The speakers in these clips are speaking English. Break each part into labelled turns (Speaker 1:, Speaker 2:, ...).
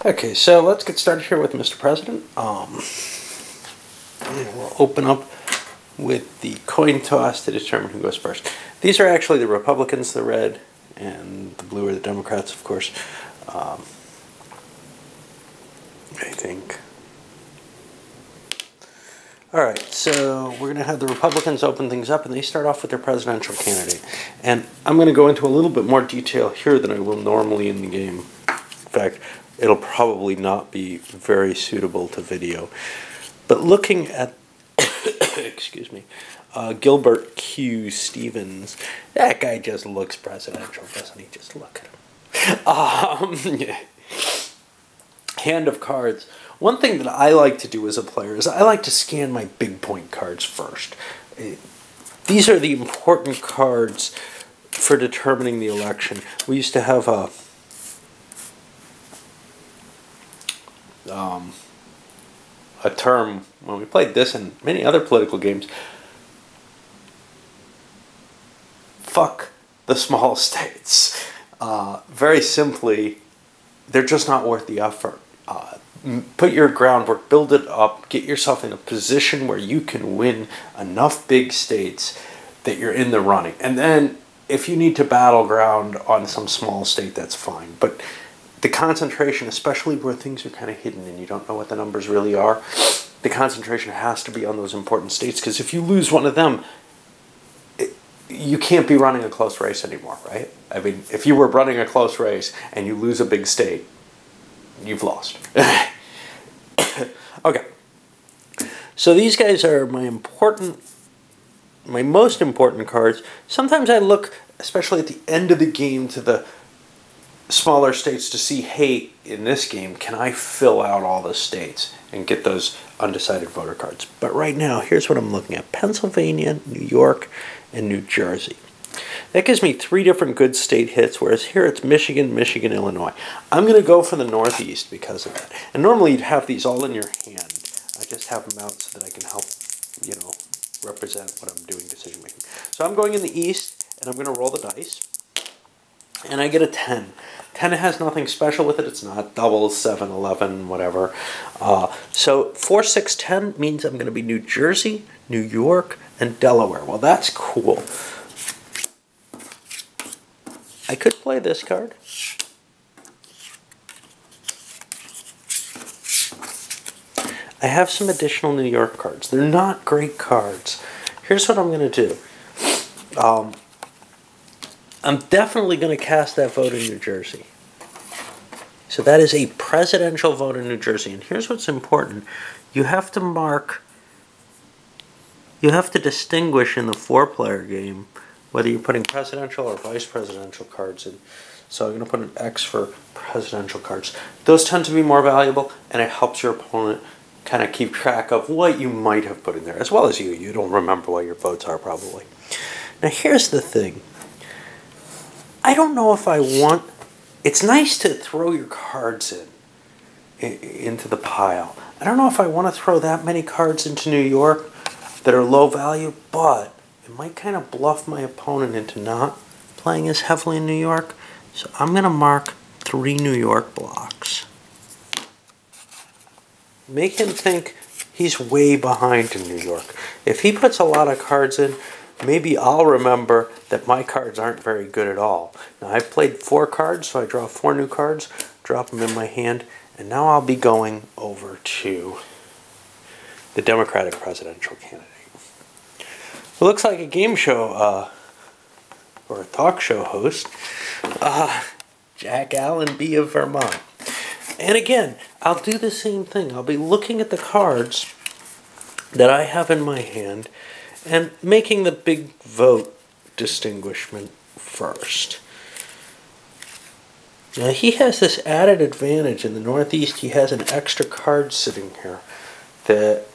Speaker 1: Okay, so let's get started here with Mr. President. And we'll open up with the coin toss to determine who goes first. These are actually the Republicans, the red, and the blue are the Democrats, of course. I think. Alright, so we're going to have the Republicans open things up, and they start off with their presidential candidate. And I'm going to go into a little bit more detail here than I will normally in the game. In fact, it'll probably not be very suitable to video. But looking at, excuse me, Gilbert Q. Stevens, that guy just looks presidential, doesn't he? Just look at him. Hand of cards. One thing that I like to do as a player is I like to scan my big point cards first. These are the important cards for determining the election. We used to have a term when we played this and many other political games. Fuck the small states. Very simply, they're just not worth the effort. Put your groundwork, build it up, get yourself in a position where you can win enough big states that you're in the running. And then if you need to battleground on some small state, that's fine. But the concentration, especially where things are kind of hidden and you don't know what the numbers really are, the concentration has to be on those important states, because if you lose one of them, you can't be running a close race anymore, right? I mean, if you were running a close race and you lose a big state, you've lost. Okay. So these guys are my most important cards. Sometimes I look, especially at the end of the game, to the smaller states to see, hey, in this game, can I fill out all the states and get those undecided voter cards? But right now, here's what I'm looking at. Pennsylvania, New York, and New Jersey. That gives me 3 different good state hits, whereas here it's Michigan, Illinois. I'm going to go for the Northeast because of that. And normally you'd have these all in your hand. I just have them out so that I can help, you know, represent what I'm doing decision making. So I'm going in the East, and I'm going to roll the dice. And I get a 10. 10 has nothing special with it. It's not doubles, 7, 11, whatever. So 4, 6, 10 means I'm going to be New Jersey, New York, and Delaware. Well, that's cool. I could play this card. I have some additional New York cards. They're not great cards. Here's what I'm going to do. I'm definitely going to cast that vote in New Jersey. So that is a presidential vote in New Jersey. And here's what's important. You have to mark, you have to distinguish in the 4-player game whether you're putting presidential or vice presidential cards in. So I'm going to put an X for presidential cards. Those tend to be more valuable, and it helps your opponent kind of keep track of what you might have put in there, as well as you. You don't remember what your votes are, probably. Now here's the thing. I don't know if I want... It's nice to throw your cards into the pile. I don't know if I want to throw that many cards into New York that are low value, but it might kind of bluff my opponent into not playing as heavily in New York. So I'm going to mark 3 New York blocks. Make him think he's way behind in New York. If he puts a lot of cards in, maybe I'll remember that my cards aren't very good at all. Now, I've played 4 cards, so I draw 4 new cards, drop them in my hand, and now I'll be going over to the Democratic presidential candidate. It looks like a game show, or a talk show host, Jack Allen B. of Vermont. And again, I'll do the same thing. I'll be looking at the cards that I have in my hand and making the big vote distinguishment first. Now he has this added advantage in the Northeast. He has an extra card sitting here that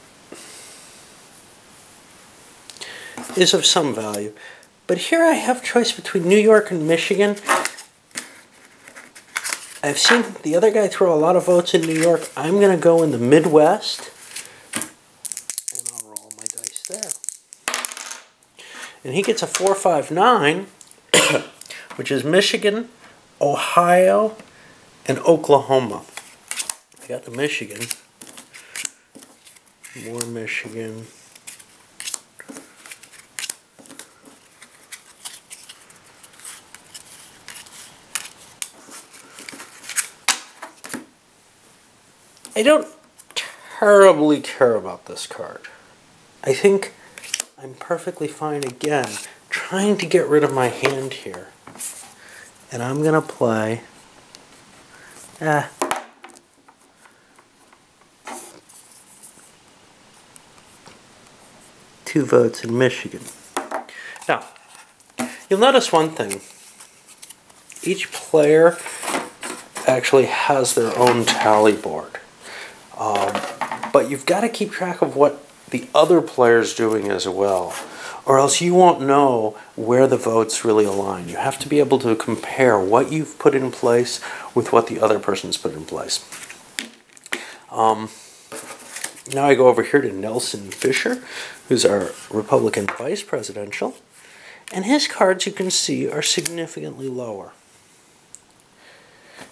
Speaker 1: is of some value. But here I have choice between New York and Michigan. I've seen the other guy throw a lot of votes in New York. I'm going to go in the Midwest, and I'll roll my dice there. And he gets a 4, 5, 9, which is Michigan, Ohio, and Oklahoma. I got the Michigan. More Michigan. I don't terribly care about this card. I think I'm perfectly fine again trying to get rid of my hand here. And I'm going to play 2 votes in Michigan. Now, you'll notice one thing. Each player actually has their own tally board. But you've got to keep track of what the other player's doing as well, or else you won't know where the votes really align. You have to be able to compare what you've put in place with what the other person's put in place. Now I go over here to Nelson Fisher, who's our Republican vice presidential, and his cards, you can see, are significantly lower.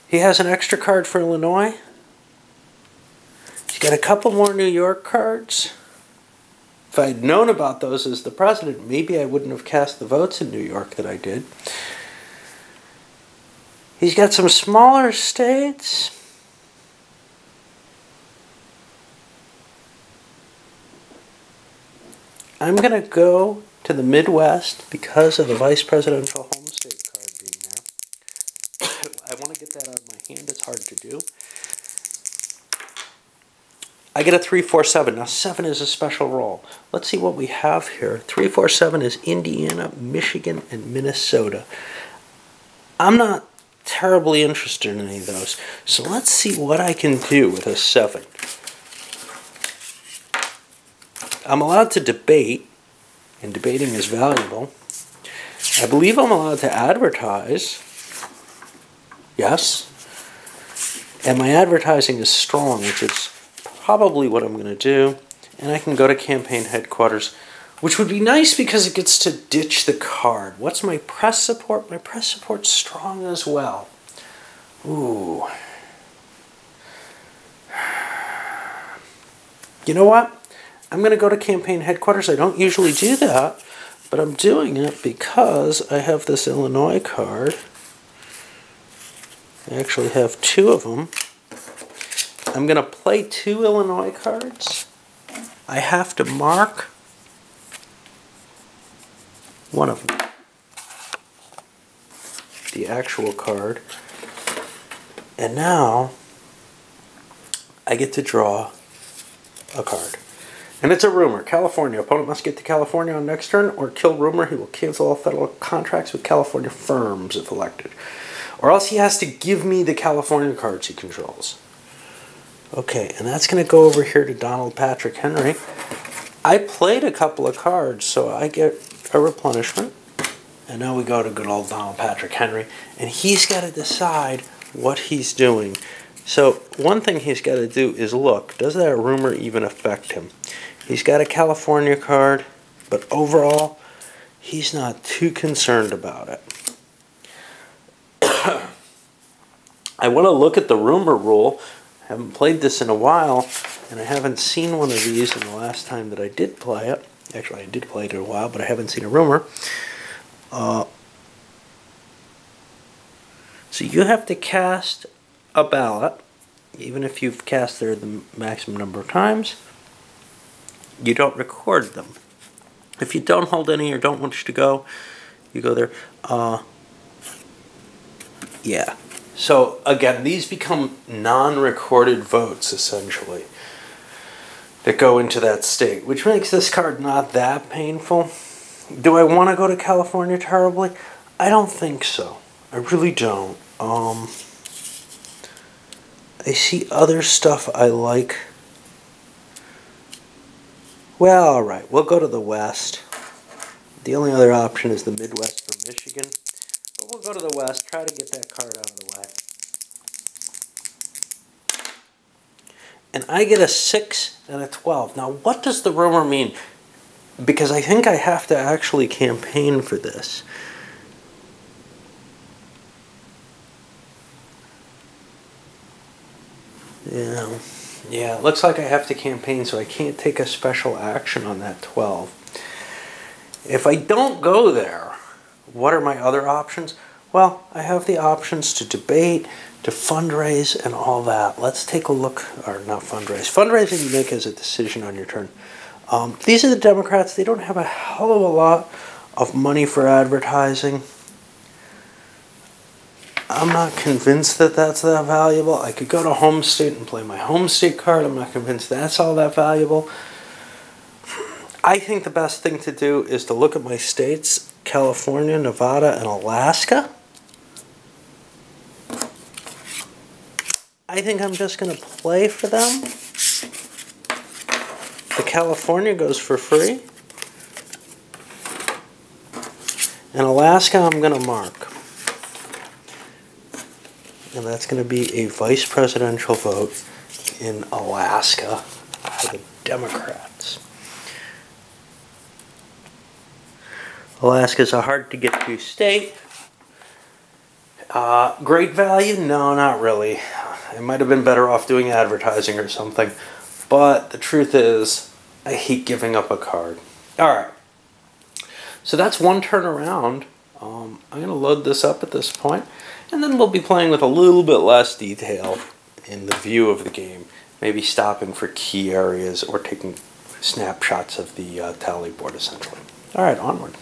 Speaker 1: He has an extra card for Illinois. He's got a couple more New York cards. If I'd known about those as the president, maybe I wouldn't have cast the votes in New York that I did. He's got some smaller states. I'm going to go to the Midwest because of the vice presidential home state card being there. I want to get that out of my hand. It's hard to do. I get a 3, 4, 7. Now 7 is a special roll. Let's see what we have here. 3, 4, 7 is Indiana, Michigan, and Minnesota. I'm not terribly interested in any of those. So let's see what I can do with a 7. I'm allowed to debate, and debating is valuable. I believe I'm allowed to advertise. Yes. And my advertising is strong, which is probably what I'm going to do. And I can go to campaign headquarters, which would be nice because it gets to ditch the card. What's my press support? My press support's strong as well. Ooh. You know what? I'm going to go to campaign headquarters. I don't usually do that, but I'm doing it because I have this Illinois card. I actually have 2 of them. I'm going to play 2 Illinois cards. I have to mark one of them, the actual card. And now I get to draw a card. And it's a rumor. California. Opponent must get to California on next turn or kill rumor. He will cancel all federal contracts with California firms if elected. Or else he has to give me the California cards he controls. Okay, and that's going to go over here to Donald Patrick Henry. I played a couple of cards, so I get a replenishment. And now we go to good old Donald Patrick Henry. And he's got to decide what he's doing. So one thing he's got to do is look, does that rumor even affect him? He's got a California card, but overall, he's not too concerned about it. I want to look at the rumor rule. I haven't played this in a while, and I haven't seen one of these in the last time that I did play it. Actually, I did play it in a while, but I haven't seen a rumor. So you have to cast a ballot, even if you've cast there the maximum number of times. You don't record them. If you don't hold any or don't want you to go, you go there. Yeah. So again, these become non-recorded votes, essentially, that go into that state, which makes this card not that painful. Do I want to go to California terribly? I don't think so. I really don't. I see other stuff I like. Well, alright, we'll go to the West. The only other option is the Midwest for Michigan. But we'll go to the West, try to get that card out of the way. And I get a 6 and a 12. Now, what does the rumor mean? Because I think I have to actually campaign for this. Yeah. Yeah, it looks like I have to campaign, so I can't take a special action on that 12. If I don't go there, what are my other options? Well, I have the options to debate, to fundraise, and all that. Let's take a look, or not fundraise. Fundraising you make as a decision on your turn. These are the Democrats. They don't have a hell of a lot of money for advertising. I'm not convinced that that's that valuable. I could go to home state and play my home state card. I'm not convinced that's all that valuable. I think the best thing to do is to look at my states, California, Nevada, and Alaska. I think I'm just going to play for them. The California goes for free. And Alaska I'm going to mark. And that's going to be a vice presidential vote in Alaska for the Democrats. Alaska's a hard-to-get-to state. Great value? No, not really. I might have been better off doing advertising or something. But the truth is, I hate giving up a card. Alright. So that's one turn around. I'm going to load this up at this point. And then we'll be playing with a little bit less detail in the view of the game. Maybe stopping for key areas or taking snapshots of the tally board, essentially. Alright, onward.